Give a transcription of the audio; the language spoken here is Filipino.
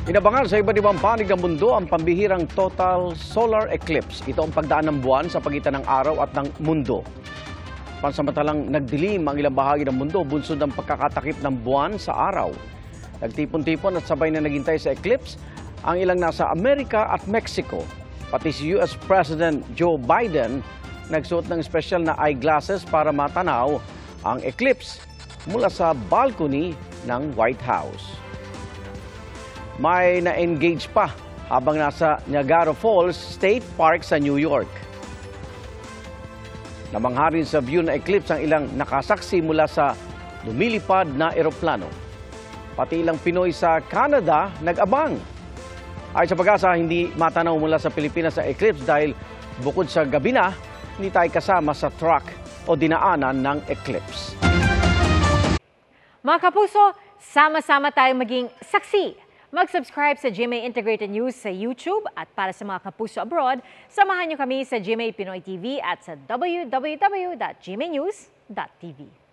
Inabangan sa iba't ibang panig ng mundo ang pambihirang total solar eclipse. Ito ang pagdaan ng buwan sa pagitan ng araw at ng mundo. Pansamantalang nagdilim ang ilang bahagi ng mundo bunsod ng pagkakatakip ng buwan sa araw. Nagtipon-tipon at sabay na naghintay sa eclipse ang ilang nasa Amerika at Mexico. Pati si US President Joe Biden nagsuot ng espesyal na eyeglasses para matanaw ang eclipse mula sa balcony ng White House. May na-engage pa habang nasa Niagara Falls State Park sa New York. Namangha rin sa view na eclipse ang ilang nakasaksi mula sa lumilipad na eroplano. Pati ilang Pinoy sa Canada nag-abang. Ay sa pag-asa, hindi matanaw mula sa Pilipinas sa eclipse dahil bukod sa gabi na, hindi tayo kasama sa track o dinaanan ng eclipse. Mga kapuso, sama-sama tayong maging saksi. Mag-subscribe sa GMA Integrated News sa YouTube at para sa mga kapuso abroad, samahan niyo kami sa GMA Pinoy TV at sa www.gmanews.tv.